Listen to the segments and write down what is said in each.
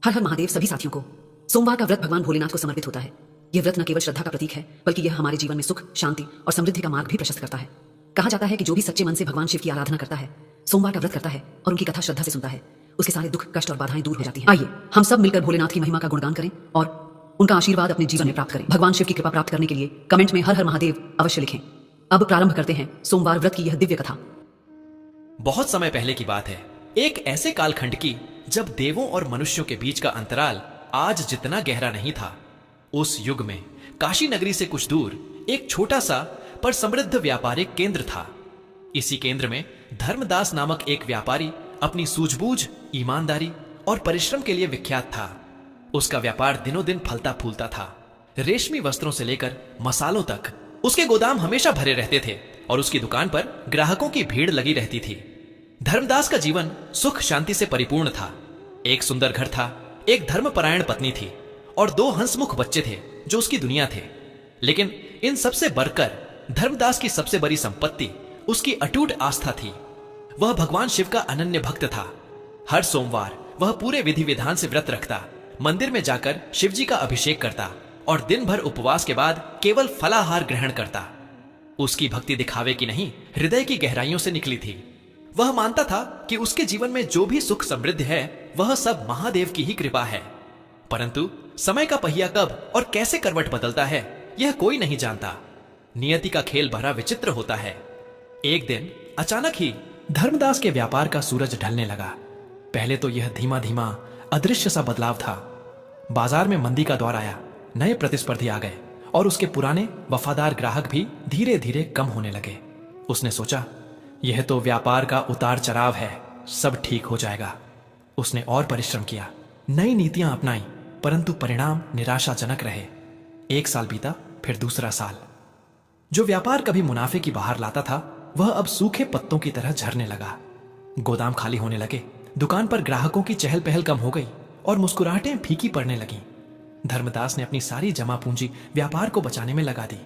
हर हर महादेव सभी साथियों को सोमवार का व्रत भगवान भोलेनाथ को समर्पित होता है। यह व्रत न केवल श्रद्धा का प्रतीक है, बल्कि यह हमारे जीवन में सुख, शांति और समृद्धि का मार्ग भी प्रशस्त करता है। कहा जाता है कि जो भी सच्चे मन से भगवान शिव की आराधना करता है, सोमवार का व्रत करता है और उनकी कथा श्रद्धा से सुनता है, उसके सारे दुख, कष्ट और बाधाएं दूर हो जाती हैं। आइए हम सब मिलकर भोलेनाथ की महिमा का गुणगान करें और उनका आशीर्वाद अपने जीवन में प्राप्त करें। भगवान शिव की कृपा प्राप्त करने के लिए कमेंट में हर हर महादेव अवश्य लिखें। अब प्रारंभ करते हैं सोमवार व्रत की यह दिव्य कथा। बहुत समय पहले की बात है, एक ऐसे कालखंड की जब देवों और मनुष्यों के बीच का अंतराल आज जितना गहरा नहीं था। उस युग में काशी नगरी से कुछ दूर एक छोटा सा पर समृद्ध व्यापारिक केंद्र था। इसी केंद्र में धर्मदास नामक एक व्यापारी अपनी सूझबूझ, ईमानदारी और परिश्रम के लिए विख्यात था। उसका व्यापार दिनों दिन फलता फूलता था। रेशमी वस्त्रों से लेकर मसालों तक उसके गोदाम हमेशा भरे रहते थे और उसकी दुकान पर ग्राहकों की भीड़ लगी रहती थी। धर्मदास का जीवन सुख शांति से परिपूर्ण था। एक सुंदर घर था, एक धर्मपरायण पत्नी थी और 2 हंसमुख बच्चे थे जो उसकी दुनिया थे। लेकिन इन सबसे बढ़कर धर्मदास की सबसे बड़ी संपत्ति उसकी अटूट आस्था थी। वह भगवान शिव का अनन्य भक्त था। हर सोमवार वह पूरे विधि विधान से व्रत रखता, मंदिर में जाकर शिव जी का अभिषेक करता और दिन भर उपवास के बाद केवल फलाहार ग्रहण करता। उसकी भक्ति दिखावे की नहीं, हृदय की गहराइयों से निकली थी। वह मानता था कि उसके जीवन में जो भी सुख समृद्धि है वह सब महादेव की ही कृपा है। परंतु समय का पहिया कब और कैसे करवट बदलता है यह कोई नहीं जानता। नियति का खेल बड़ा विचित्र होता है। एक दिन अचानक ही धर्मदास के व्यापार का सूरज ढलने लगा। पहले तो यह धीमा धीमा अदृश्य सा बदलाव था। बाजार में मंदी का दौर आया, नए प्रतिस्पर्धी आ गए और उसके पुराने वफादार ग्राहक भी धीरे धीरे कम होने लगे। उसने सोचा, यह तो व्यापार का उतार चढ़ाव है, सब ठीक हो जाएगा। उसने और परिश्रम किया, नई नीतियां अपनाई, परंतु परिणाम निराशाजनक रहे। 1 साल बीता, फिर दूसरा साल। जो व्यापार कभी मुनाफे की बाहर लाता था वह अब सूखे पत्तों की तरह झरने लगा। गोदाम खाली होने लगे, दुकान पर ग्राहकों की चहल पहल कम हो गई और मुस्कुराहटें फीकी पड़ने लगीं। धर्मदास ने अपनी सारी जमा पूंजी व्यापार को बचाने में लगा दी।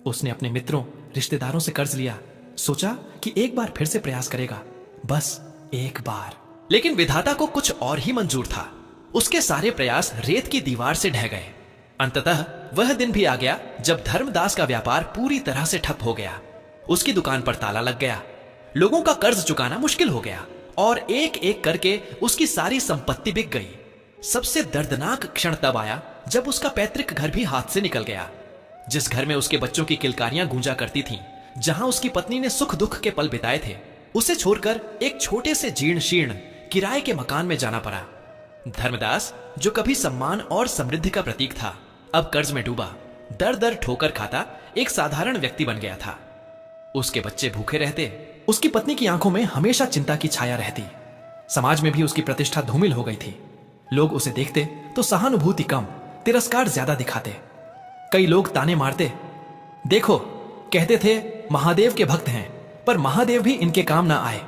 उसने अपने मित्रों, रिश्तेदारों से कर्ज लिया। सोचा कि एक बार फिर से प्रयास करेगा, बस एक बार। लेकिन विधाता को कुछ और ही मंजूर था। उसके सारे प्रयास रेत की दीवार से ढह गए। अंततः वह दिन भी आ गया जब धर्मदास का व्यापार पूरी तरह से ठप हो गया। उसकी दुकान पर ताला लग गया, लोगों का कर्ज चुकाना मुश्किल हो गया और एक एक करके उसकी सारी संपत्ति बिक गई। सबसे दर्दनाक क्षण तब आया जब उसका पैतृक घर भी हाथ से निकल गया। जिस घर में उसके बच्चों की किलकारियां गूंजा करती थीं, जहां उसकी पत्नी ने सुख दुख के पल बिताए थे, उसे छोड़कर एक छोटे से जीर्ण शीर्ण किराए के मकान में जाना पड़ा। धर्मदास, जो कभी सम्मान और समृद्धि का प्रतीक था, अब कर्ज में डूबा, दर दर ठोकर खाता एक साधारण व्यक्ति बन गया था। उसके बच्चे भूखे रहते, उसकी पत्नी की आंखों में हमेशा चिंता की छाया रहती। समाज में भी उसकी प्रतिष्ठा धूमिल हो गई थी। लोग उसे देखते तो सहानुभूति कम, तिरस्कार ज्यादा दिखाते। कई लोग ताने मारते, देखो, कहते थे महादेव के भक्त हैं, पर महादेव भी इनके काम ना आए।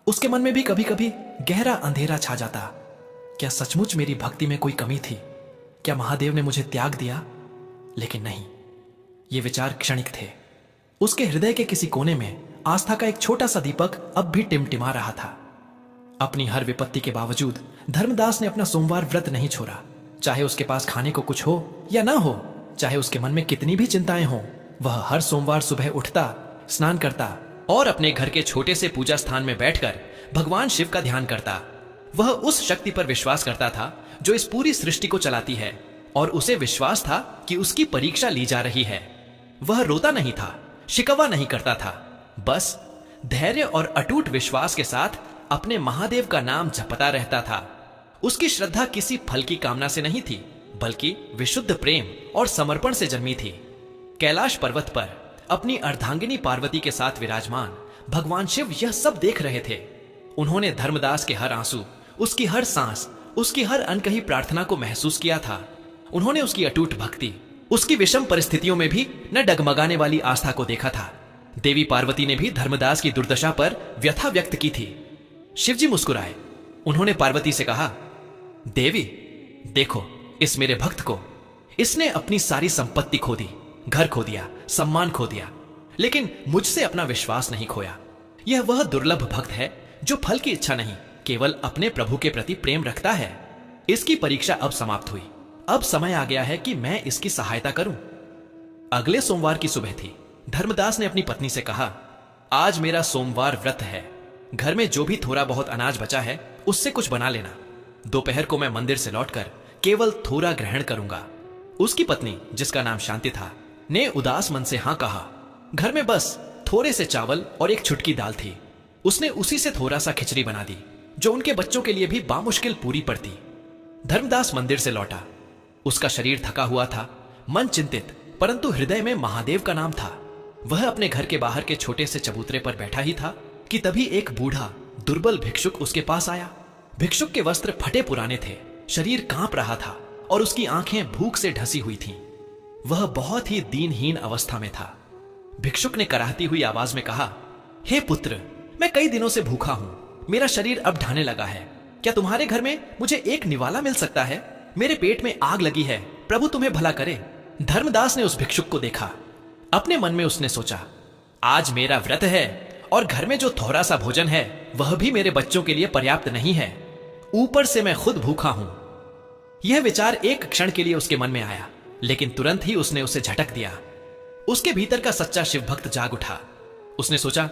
उसके मन में भी कभी कभी गहरा अंधेरा छा जाता। क्या सचमुच मेरी भक्ति में कोई कमी थी? क्या महादेव ने मुझे त्याग दिया? लेकिन नहीं, ये विचार क्षणिक थे। उसके हृदय के किसी कोने में आस्था का एक छोटा सा दीपक अब भी टिमटिमा रहा था। अपनी हर विपत्ति के बावजूद धर्मदास ने अपना सोमवार व्रत नहीं छोड़ा। चाहे उसके पास खाने को कुछ हो या ना हो, चाहे उसके मन में कितनी भी चिंताएं हों, वह हर सोमवार सुबह उठता, स्नान करता और अपने घर के छोटे से पूजा स्थान में बैठकर भगवान शिव का ध्यान करता। वह उस शक्ति पर विश्वास करता था जो इस पूरी सृष्टि को चलाती है और उसे विश्वास था कि उसकी परीक्षा ली जा रही है। वह रोता नहीं था, शिकवा नहीं करता था, बस धैर्य और अटूट विश्वास के साथ अपने महादेव का नाम जपता रहता था। उसकी श्रद्धा किसी फल की कामना से नहीं थी, बल्कि विशुद्ध प्रेम और समर्पण से जन्मी थी। कैलाश पर्वत पर अपनी अर्धांगिनी पार्वती के साथ विराजमान भगवान शिव यह सब देख रहे थे। उन्होंने धर्मदास के हर आंसू, उसकी हर सांस, उसकी हर अनकही प्रार्थना को महसूस किया था। उन्होंने उसकी अटूट भक्ति, उसकी विषम परिस्थितियों में भी न डगमगाने वाली आस्था को देखा था। देवी पार्वती ने भी धर्मदास की दुर्दशा पर व्यथा व्यक्त की थी। शिवजी मुस्कुराए। उन्होंने पार्वती से कहा, देवी, देखो इस मेरे भक्त को, इसने अपनी सारी संपत्ति खो दी, घर खो दिया, सम्मान खो दिया, लेकिन मुझसे अपना विश्वास नहीं खोया। यह वह दुर्लभ भक्त है जो फल की इच्छा नहीं, केवल अपने प्रभु के प्रति प्रेम रखता है। इसकी परीक्षा अब समाप्त हुई। अब समय आ गया है कि मैं इसकी सहायता करूं। अगले सोमवार की सुबह थी। धर्मदास ने अपनी पत्नी से कहा, आज मेरा सोमवार व्रत है। घर में जो भी थोड़ा बहुत अनाज बचा है उससे कुछ बना लेना। दोपहर को मैं मंदिर से लौटकर केवल थोड़ा ग्रहण करूंगा। उसकी पत्नी, जिसका नाम शांति था, ने उदास मन से हां कहा। घर में बस थोड़े से चावल और एक छुटकी दाल थी। उसने उसी से थोड़ा सा खिचड़ी बना दी, जो उनके बच्चों के लिए भी बामुश्किल पूरी पड़ती। धर्मदास मंदिर से लौटा। उसका शरीर थका हुआ था, मन चिंतित, परंतु हृदय में महादेव का नाम था। वह अपने घर के बाहर के छोटे से चबूतरे पर बैठा ही था कि तभी एक बूढ़ा दुर्बल भिक्षुक उसके पास आया। भिक्षुक के वस्त्र फटे पुराने थे, शरीर कांप रहा था और उसकी आंखें भूख से ढसी हुई थीं। वह बहुत ही दीनहीन अवस्था में था। भिक्षुक ने कराहती हुई आवाज में कहा, हे पुत्र, मैं कई दिनों से भूखा हूं। मेरा शरीर अब ढाने लगा है। क्या तुम्हारे घर में मुझे एक निवाला मिल सकता है? मेरे पेट में आग लगी है, प्रभु तुम्हें भला करे। धर्मदास ने उस भिक्षुक को देखा। अपने मन में उसने सोचा, आज मेरा व्रत है और घर में जो थोड़ा सा भोजन है वह भी मेरे बच्चों के लिए पर्याप्त नहीं है। ऊपर से मैं खुद भूखा हूं। यह विचार एक क्षण के लिए उसके मन में आया, लेकिन तुरंत ही उसने उसे झटक दिया। उसके भीतर का सच्चा शिव भक्त जाग उठा। उसने सोचा,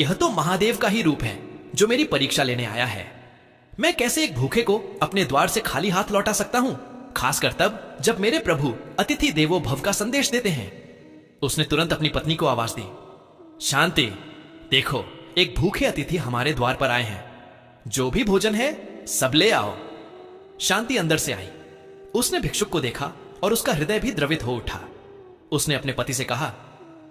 यह तो महादेव का ही रूप है जो मेरी परीक्षा लेने आया है। मैं कैसे एक भूखे को अपने द्वार से खाली हाथ लौटा सकता हूं, खासकर तब जब मेरे प्रभु अतिथि देवो भव का संदेश देते हैं। उसने तुरंत अपनी पत्नी को आवाज दी, शांति, देखो, एक भूखे अतिथि हमारे द्वार पर आए हैं। जो भी भोजन है सब ले आओ। शांति अंदर से आई। उसने भिक्षुक को देखा और उसका हृदय भी द्रवित हो उठा। उसने अपने पति से कहा,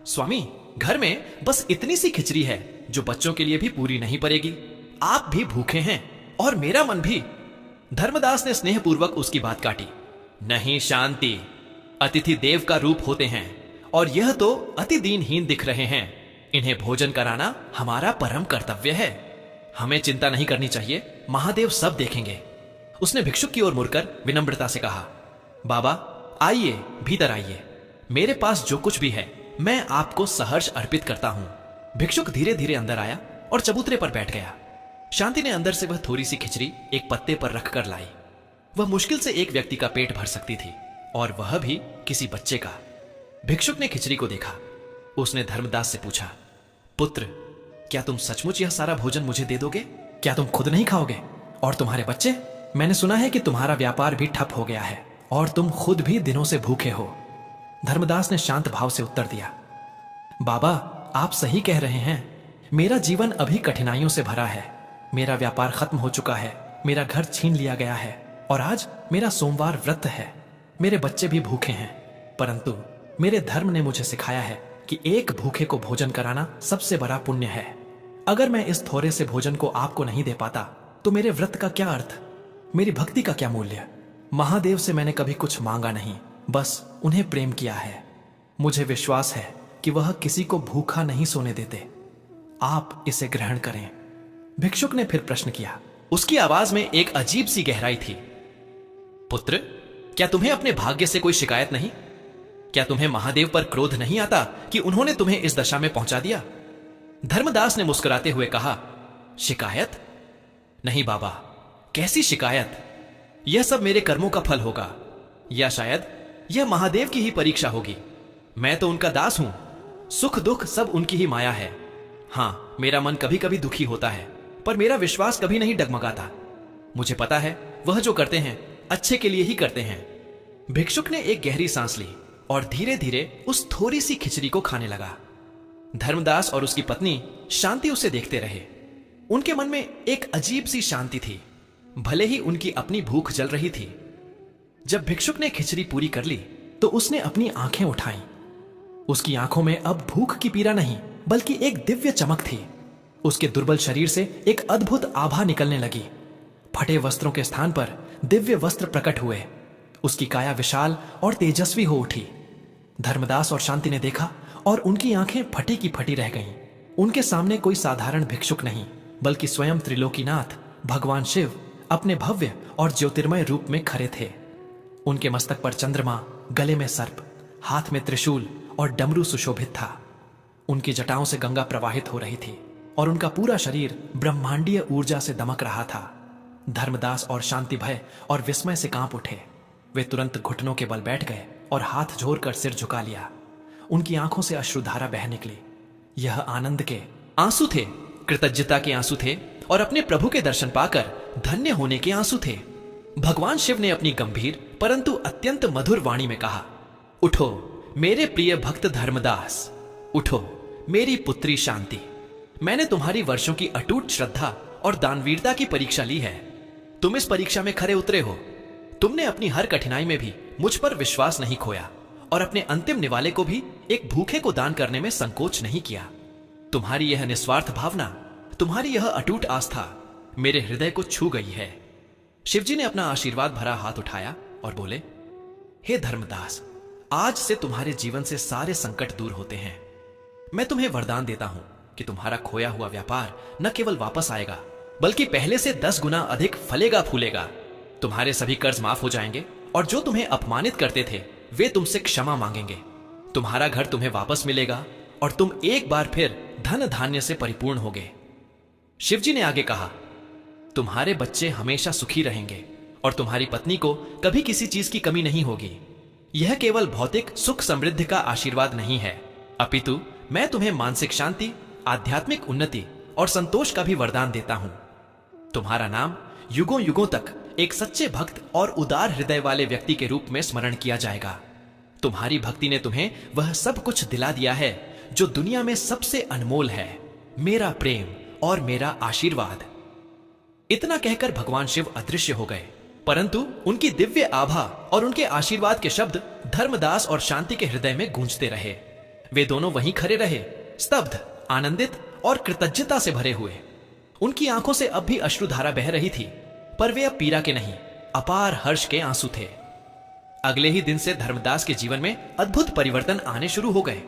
स्वामी, घर में बस इतनी सी खिचड़ी है जो बच्चों के लिए भी पूरी नहीं पड़ेगी। आप भी भूखे हैं और मेरा मन भी। धर्मदास ने स्नेहपूर्वक उसकी बात काटी। नहीं शांति, अतिथि देव का रूप होते हैं और यह तो अति दीनहीन दिख रहे हैं। इन्हें भोजन कराना हमारा परम कर्तव्य है। हमें चिंता नहीं करनी चाहिए, महादेव सब देखेंगे। उसने भिक्षुक की ओर मुड़कर विनम्रता से कहा, बाबा आइए, भीतर आइए। मेरे पास जो कुछ भी है मैं आपको सहर्ष अर्पित करता हूं। भिक्षुक धीरे धीरे अंदर आया और चबूतरे पर बैठ गया। शांति ने अंदर से वह थोड़ी सी खिचड़ी एक पत्ते पर रखकर लाई। वह मुश्किल से एक व्यक्ति का पेट भर सकती थी, और वह भी किसी बच्चे का। भिक्षुक ने खिचड़ी को देखा। उसने धर्मदास से पूछा, पुत्र, क्या तुम सचमुच यह सारा भोजन मुझे दे दोगे? क्या तुम खुद नहीं खाओगे? और तुम्हारे बच्चे? मैंने सुना है कि तुम्हारा व्यापार भी ठप हो गया है और तुम खुद भी दिनों से भूखे हो। धर्मदास ने शांत भाव से उत्तर दिया, बाबा, आप सही कह रहे हैं। मेरा जीवन अभी कठिनाइयों से भरा है। मेरा व्यापार खत्म हो चुका है, मेरा घर छीन लिया गया है और आज मेरा सोमवार व्रत है। मेरे बच्चे भी भूखे हैं, परंतु मेरे धर्म ने मुझे सिखाया है कि एक भूखे को भोजन कराना सबसे बड़ा पुण्य है। अगर मैं इस थोड़े से भोजन को आपको नहीं दे पाता तो मेरे व्रत का क्या अर्थ, मेरी भक्ति का क्या मूल्य? महादेव से मैंने कभी कुछ मांगा नहीं, बस उन्हें प्रेम किया है। मुझे विश्वास है कि वह किसी को भूखा नहीं सोने देते। आप इसे ग्रहण करें। भिक्षुक ने फिर प्रश्न किया। उसकी आवाज में एक अजीब सी गहराई थी। पुत्र, क्या तुम्हें अपने भाग्य से कोई शिकायत नहीं? क्या तुम्हें महादेव पर क्रोध नहीं आता कि उन्होंने तुम्हें इस दशा में पहुंचा दिया? धर्मदास ने मुस्कुराते हुए कहा, शिकायत? नहीं बाबा, कैसी शिकायत? यह सब मेरे कर्मों का फल होगा, या शायद यह महादेव की ही परीक्षा होगी। मैं तो उनका दास हूं, सुख दुख सब उनकी ही माया है। हां, मेरा मन कभी कभी दुखी होता है, पर मेरा विश्वास कभी नहीं डगमगाता। मुझे पता है वह जो करते हैं अच्छे के लिए ही करते हैं। भिक्षुक ने एक गहरी सांस ली और धीरे धीरे उस थोड़ी सी खिचड़ी को खाने लगा। धर्मदास और उसकी पत्नी शांति उसे देखते रहे। उनके मन में एक अजीब सी शांति थी, भले ही उनकी अपनी भूख जल रही थी। जब भिक्षुक ने खिचड़ी पूरी कर ली तो उसने अपनी आंखें उठाईं। उसकी आंखों में अब भूख की पीड़ा नहीं, बल्कि एक दिव्य चमक थी। उसके दुर्बल शरीर से एक अद्भुत आभा निकलने लगी। फटे वस्त्रों के स्थान पर दिव्य वस्त्र प्रकट हुए। उसकी काया विशाल और तेजस्वी हो उठी। धर्मदास और शांति ने देखा और उनकी आंखें फटी की फटी रह गईं। उनके सामने कोई साधारण भिक्षुक नहीं, बल्कि स्वयं त्रिलोकीनाथ भगवान शिव अपने भव्य और ज्योतिर्मय रूप में खड़े थे। उनके मस्तक पर चंद्रमा, गले में सर्प, हाथ में त्रिशूल और डमरू सुशोभित था। उनकी जटाओं से गंगा प्रवाहित हो रही थी और उनका पूरा शरीर ब्रह्मांडीय ऊर्जा से दमक रहा था। धर्मदास और शांति भय और विस्मय से कांप उठे। वे तुरंत घुटनों के बल बैठ गए और हाथ जोड़कर सिर झुका लिया। उनकी आंखों से अश्रुधारा बह निकली। यह आनंद के आंसू थे, कृतज्ञता के आंसू थे और अपने प्रभु के दर्शन पाकर धन्य होने के आंसू थे। भगवान शिव ने अपनी गंभीर परंतु अत्यंत मधुर वाणी में कहा, उठो मेरे प्रिय भक्त धर्मदास, उठो मेरी पुत्री शांति। मैंने तुम्हारी वर्षों की अटूट श्रद्धा और दानवीरता की परीक्षा ली है। तुम इस परीक्षा में खरे उतरे हो। तुमने अपनी हर कठिनाई में भी मुझ पर विश्वास नहीं खोया और अपने अंतिम निवाले को भी एक भूखे को दान करने में संकोच नहीं किया। तुम्हारी यह निस्वार्थ भावना, तुम्हारी यह अटूट आस्था मेरे हृदय को छू गई है। शिवजी ने अपना आशीर्वाद भरा हाथ उठाया और बोले, हे धर्मदास, आज से तुम्हारे जीवन से सारे संकट दूर होते हैं। मैं तुम्हें वरदान देता हूं कि तुम्हारा खोया हुआ व्यापार न केवल वापस आएगा बल्कि पहले से 10 गुना अधिक फलेगा फूलेगा। तुम्हारे सभी कर्ज माफ हो जाएंगे और जो तुम्हें अपमानित करते थे वे तुमसे क्षमा मांगेंगे। तुम्हारा घर तुम्हें वापस मिलेगा और तुम एक बार फिर धन धान्य से परिपूर्ण होगे। शिवजी ने आगे कहा, तुम्हारे बच्चे हमेशा सुखी रहेंगे और तुम्हारी पत्नी को कभी किसी चीज की कमी नहीं होगी। यह केवल भौतिक सुख समृद्धि का आशीर्वाद नहीं है, अपितु मैं तुम्हें मानसिक शांति, आध्यात्मिक उन्नति और संतोष का भी वरदान देता हूं। तुम्हारा नाम युगों युगों तक एक सच्चे भक्त और उदार हृदय वाले व्यक्ति के रूप में स्मरण किया जाएगा। तुम्हारी भक्ति ने तुम्हें वह सब कुछ दिला दिया है जो दुनिया में सबसे अनमोल है, मेरा प्रेम और मेरा आशीर्वाद। इतना कहकर भगवान शिव अदृश्य हो गए, परंतु उनकी दिव्य आभा और उनके आशीर्वाद के शब्द धर्मदास और शांति के हृदय में गूंजते रहे। वे दोनों वहीं खड़े रहे, स्तब्ध, आनंदित और कृतज्ञता से भरे हुए। उनकी आंखों से अब भी अश्रुधारा बह रही थी, पर वे अब पीड़ा के नहीं, अपार हर्ष के आंसू थे। अगले ही दिन से धर्मदास के जीवन में अद्भुत परिवर्तन आने शुरू हो गए।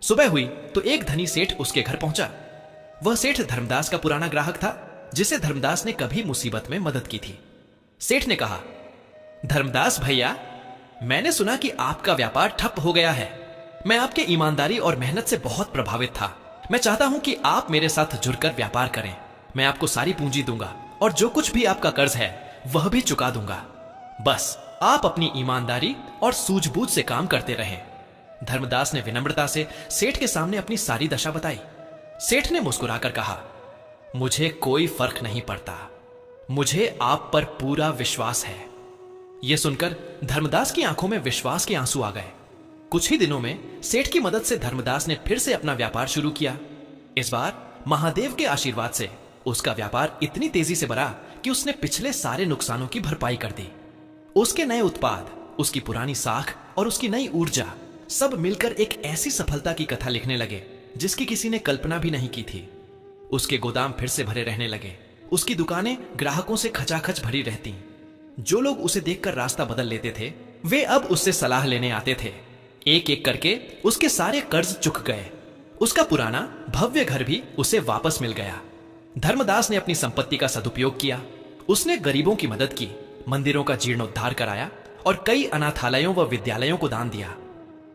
सुबह हुई तो एक धनी सेठ उसके घर पहुंचा। वह सेठ धर्मदास का पुराना ग्राहक था, जिसे धर्मदास ने कभी मुसीबत में मदद की थी। सेठ ने कहा, धर्मदास भैया, मैंने सुना कि आपका व्यापार ठप हो गया है। मैं आपके ईमानदारी और मेहनत से बहुत प्रभावित था। मैं चाहता हूं कि आप मेरे साथ जुड़कर व्यापार करें। मैं आपको सारी पूंजी दूंगा और जो कुछ भी आपका कर्ज है वह भी चुका दूंगा। बस आप अपनी ईमानदारी और सूझबूझ से काम करते रहें। धर्मदास ने विनम्रता से सेठ के सामने अपनी सारी दशा बताई। सेठ ने मुस्कुराकर कहा, मुझे कोई फर्क नहीं पड़ता, मुझे आप पर पूरा विश्वास है। यह सुनकर धर्मदास की आंखों में विश्वास के आंसू आ गए। कुछ ही दिनों में सेठ की मदद से धर्मदास ने फिर से अपना व्यापार शुरू किया। इस बार महादेव के आशीर्वाद से उसका व्यापार इतनी तेजी से बढ़ा कि उसने पिछले सारे नुकसानों की भरपाई कर दी। उसके नए उत्पाद, उसकी पुरानी साख और उसकी नई ऊर्जा सब मिलकर एक ऐसी सफलता की कथा लिखने लगे जिसकी किसी ने कल्पना भी नहीं की थी। उसके गोदाम फिर से भरे रहने लगे। उसकी दुकानें ग्राहकों से खचाखच भरी रहती। जो लोग उसे देखकर रास्ता बदल लेते थे वे अब उससे सलाह लेने आते थे। एक एक करके उसके सारे कर्ज चुक गए। उसका पुराना भव्य घर भी उसे वापस मिल गया। धर्मदास ने अपनी संपत्ति का सदुपयोग किया। उसने गरीबों की मदद की, मंदिरों का जीर्णोद्धार कराया और कई अनाथालयों व विद्यालयों को दान दिया।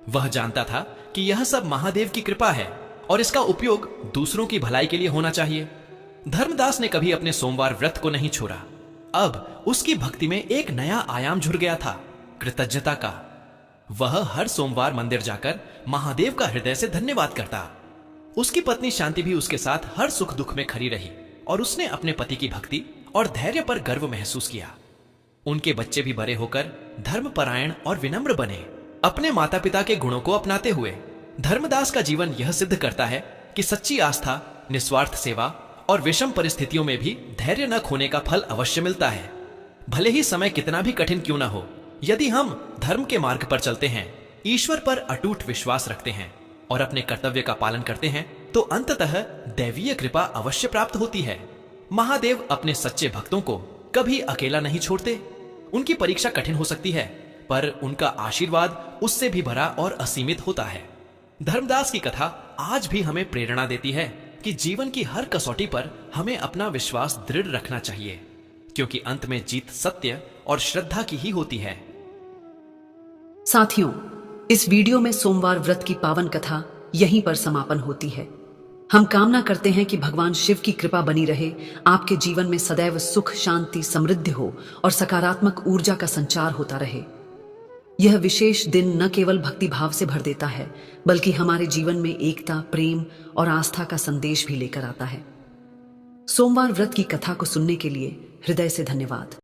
वह जानता था कि यह सब महादेव की कृपा है और इसका उपयोग दूसरों की भलाई के लिए होना चाहिए। धर्मदास ने कभी अपने सोमवार व्रत को नहीं छोड़ा। अब उसकी भक्ति में एक नया आयाम जुड़ गया था, कृतज्ञता का। वह हर सोमवार मंदिर जाकर महादेव का हृदय से धन्यवाद करता। उसकी पत्नी शांति भी उसके साथ हर सुख दुख में खड़ी रही और उसने अपने पति की भक्ति और धैर्य पर गर्व महसूस किया। उनके बच्चे भी बड़े होकर धर्मपरायण और विनम्र बने। अपने माता पिता के गुणों को अपनाते हुए धर्मदास का जीवन यह सिद्ध करता है कि सच्ची आस्था, निस्वार्थ सेवा और विषम परिस्थितियों में भी धैर्य न खोने का फल अवश्य मिलता है। भले ही समय कितना भी कठिन क्यों न हो, यदि हम धर्म के मार्ग पर चलते हैं, ईश्वर पर अटूट विश्वास रखते हैं और अपने कर्तव्य का पालन करते हैं, तो अंततः दैवीय कृपा अवश्य प्राप्त होती है। महादेव अपने सच्चे भक्तों को कभी अकेला नहीं छोड़ते। उनकी परीक्षा कठिन हो सकती है, पर उनका आशीर्वाद उससे भी भरा और असीमित होता है। धर्मदास की कथा आज भी हमें प्रेरणा देती है कि जीवन की हर कसौटी पर हमें अपना विश्वास दृढ़ रखना चाहिए, क्योंकि अंत में जीत सत्य और श्रद्धा की ही होती है। साथियों, इस वीडियो में सोमवार व्रत की पावन कथा यहीं पर समापन होती है। हम कामना करते हैं कि भगवान शिव की कृपा बनी रहे, आपके जीवन में सदैव सुख, शांति, समृद्धि हो और सकारात्मक ऊर्जा का संचार होता रहे। यह विशेष दिन न केवल भक्ति भाव से भर देता है, बल्कि हमारे जीवन में एकता, प्रेम और आस्था का संदेश भी लेकर आता है। सोमवार व्रत की कथा को सुनने के लिए हृदय से धन्यवाद।